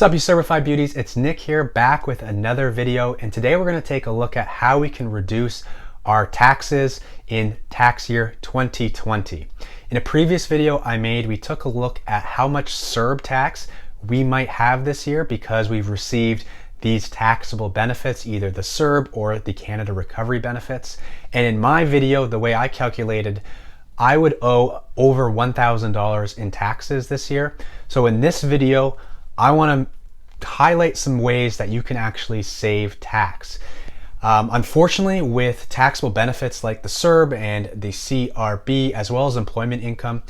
What's up, you certified beauties? It's Nick here, back with another video, and today we're going to take a look at how we can reduce our taxes in tax year 2020. In a previous video I made, we took a look at how much CERB tax we might have this year because we've received these taxable benefits, either the CERB or the Canada Recovery benefits. And in my video, the way I calculated, I would owe over $1,000 in taxes this year. So in this video, I want to highlight some ways that you can actually save tax. Unfortunately, with taxable benefits like the CERB and the CRB, as well as employment income,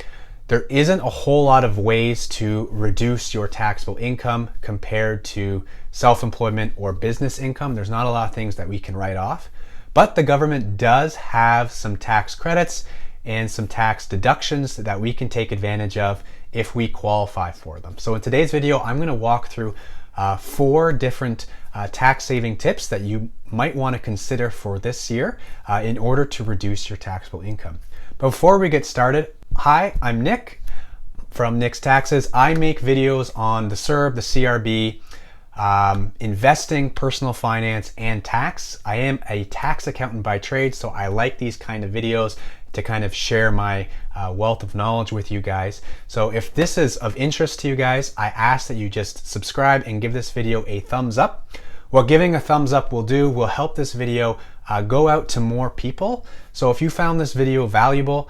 there isn't a whole lot of ways to reduce your taxable income compared to self-employment or business income. There's not a lot of things that we can write off, but the government does have some tax credits and some tax deductions that we can take advantage of if we qualify for them. So in today's video, I'm going to walk through 4 different tax saving tips that you might want to consider for this year in order to reduce your taxable income. But before we get started, hi, I'm Nick from Nick's Taxes. I make videos on the CERB, the CRB, investing, personal finance, and tax. I am a tax accountant by trade, so I like these kind of videos to kind of share my wealth of knowledge with you guys. So if this is of interest to you guys, I ask that you just subscribe and give this video a thumbs up. What giving a thumbs up will do will help this video go out to more people. So if you found this video valuable,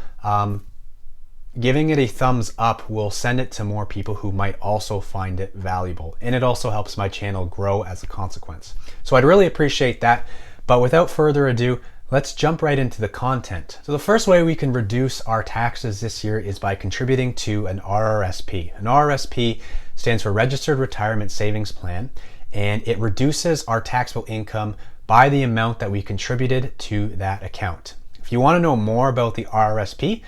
giving it a thumbs up will send it to more people who might also find it valuable. And it also helps my channel grow as a consequence. So I'd really appreciate that. But without further ado, let's jump right into the content. So the first way we can reduce our taxes this year is by contributing to an RRSP. An RRSP stands for Registered Retirement Savings Plan, and it reduces our taxable income by the amount that we contributed to that account. If you want to know more about the RRSP,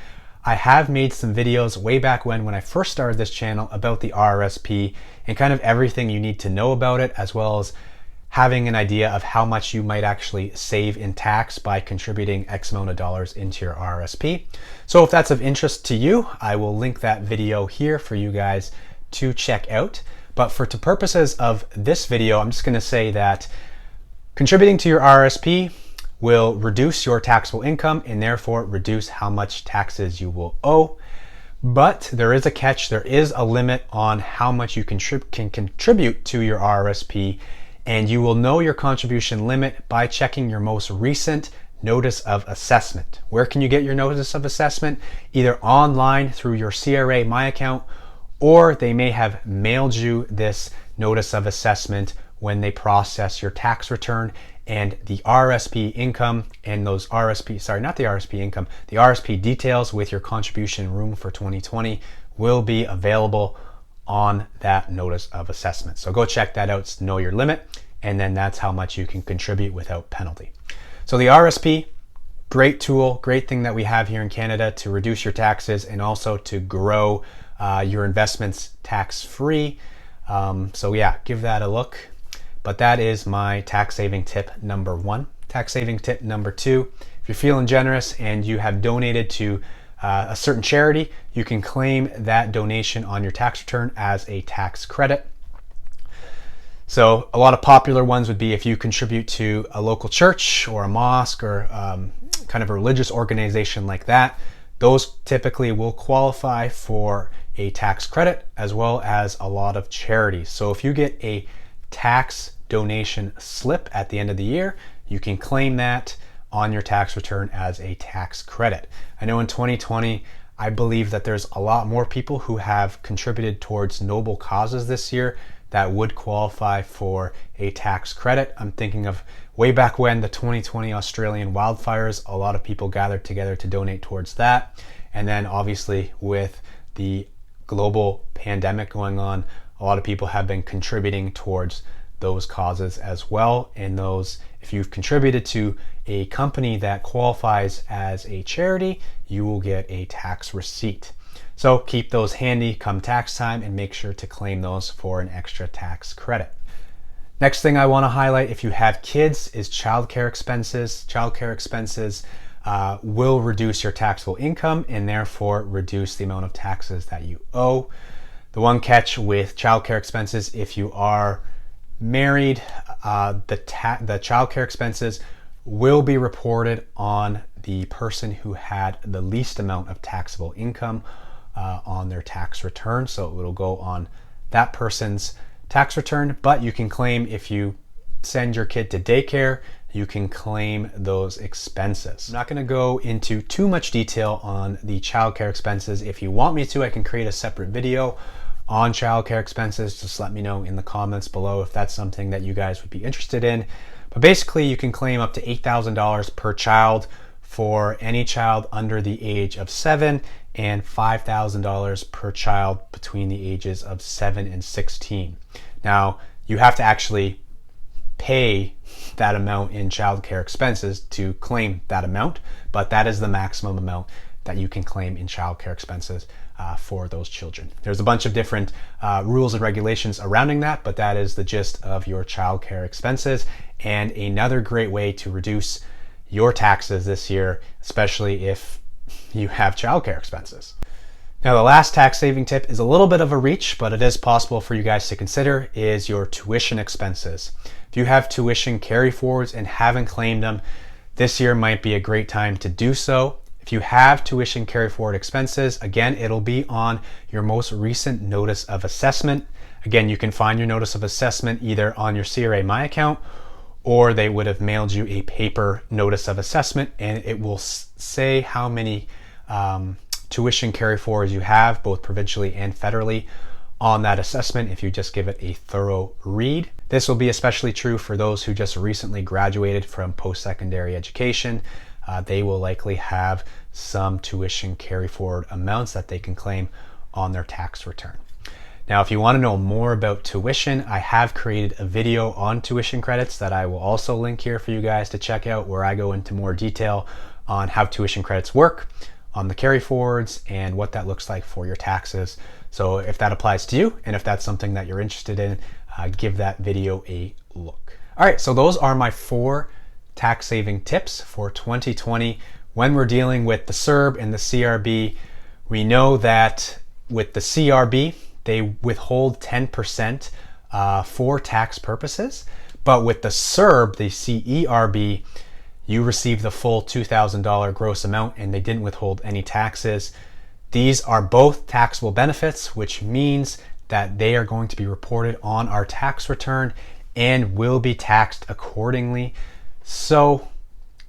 I have made some videos way back when I first started this channel about the RRSP and kind of everything you need to know about it, as well as having an idea of how much you might actually save in tax by contributing X amount of dollars into your RRSP. So if that's of interest to you, I will link that video here for you guys to check out. But for the purposes of this video, I'm just going to say that contributing to your RRSP will reduce your taxable income and therefore reduce how much taxes you will owe. But there is a catch. There is a limit on how much you can contribute to your RRSP, and you will know your contribution limit by checking your most recent notice of assessment. Where can you get your notice of assessment? Either online through your CRA My Account, or they may have mailed you this notice of assessment when they process your tax return, and the RRSP income and those RRSP, sorry, not the RRSP income, the RRSP details with your contribution room for 2020 will be available on that notice of assessment. So go check that out, know your limit, and then that's how much you can contribute without penalty. So the RRSP, great tool, great thing that we have here in Canada to reduce your taxes and also to grow your investments tax-free. So yeah, give that a look. But that is my tax saving tip number 1. Tax saving tip number 2, if you're feeling generous and you have donated to a certain charity, you can claim that donation on your tax return as a tax credit. So a lot of popular ones would be if you contribute to a local church or a mosque or kind of a religious organization like that. Those typically will qualify for a tax credit, as well as a lot of charities. So if you get a tax donation slip at the end of the year, you can claim that on your tax return as a tax credit. I know in 2020, I believe that there's a lot more people who have contributed towards noble causes this year that would qualify for a tax credit. I'm thinking of way back when the 2020 Australian wildfires, a lot of people gathered together to donate towards that. And then obviously with the global pandemic going on, a lot of people have been contributing towards those causes as well. And those, if you've contributed to a company that qualifies as a charity, you will get a tax receipt. So keep those handy come tax time and make sure to claim those for an extra tax credit. Next thing I want to highlight, if you have kids, is childcare expenses. Childcare expenses will reduce your taxable income and therefore reduce the amount of taxes that you owe. The one catch with childcare expenses, if you are married, the childcare expenses will be reported on the person who had the least amount of taxable income on their tax return. So it will go on that person's tax return, but you can claim if you send your kid to daycare, you can claim those expenses. I'm not going to go into too much detail on the childcare expenses. If you want me to, I can create a separate video on childcare expenses. Just let me know in the comments below if that's something that you guys would be interested in. But basically, you can claim up to $8,000 per child for any child under the age of 7 and $5,000 per child between the ages of 7 and 16. Now, you have to actually pay that amount in childcare expenses to claim that amount, but that is the maximum amount that you can claim in childcare expenses for those children. There's a bunch of different rules and regulations surrounding that, but that is the gist of your childcare expenses, and another great way to reduce your taxes this year, especially if you have childcare expenses. Now, the last tax saving tip is a little bit of a reach, but it is possible for you guys to consider, is your tuition expenses. If you have tuition carry forwards and haven't claimed them, this year might be a great time to do so. If you have tuition carry forward expenses, again, it'll be on your most recent notice of assessment. Again, you can find your notice of assessment either on your CRA My Account, or they would have mailed you a paper notice of assessment, and it will say how many tuition carry forwards you have, both provincially and federally, on that assessment if you just give it a thorough read. This will be especially true for those who just recently graduated from post-secondary education. They will likely have some tuition carry forward amounts that they can claim on their tax return. Now, if you want to know more about tuition, I have created a video on tuition credits that I will also link here for you guys to check out, where I go into more detail on how tuition credits work, on the carry forwards, and what that looks like for your taxes. So if that applies to you, and if that's something that you're interested in, give that video a look. All right, so those are my 4 tax saving tips for 2020. When we're dealing with the CERB and the CRB, we know that with the CRB, they withhold 10% for tax purposes. But with the CERB, the CERB, you receive the full $2,000 gross amount and they didn't withhold any taxes. These are both taxable benefits, which means that they are going to be reported on our tax return and will be taxed accordingly. So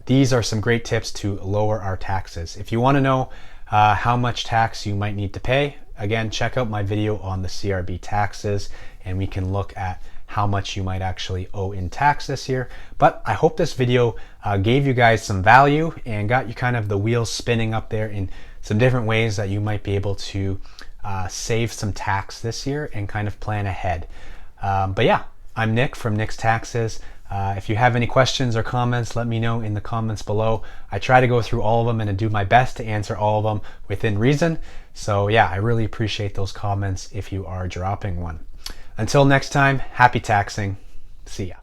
these are some great tips to lower our taxes. If you want to know how much tax you might need to pay, again, check out my video on the CRB taxes, and we can look at how much you might actually owe in tax this year. But I hope this video gave you guys some value and got you kind of the wheels spinning up there in some different ways that you might be able to save some tax this year and kind of plan ahead. But yeah, I'm Nick from Nick's Taxes. If you have any questions or comments, let me know in the comments below. I try to go through all of them and do my best to answer all of them within reason. So yeah, I really appreciate those comments if you are dropping one. Until next time, happy taxing. See ya.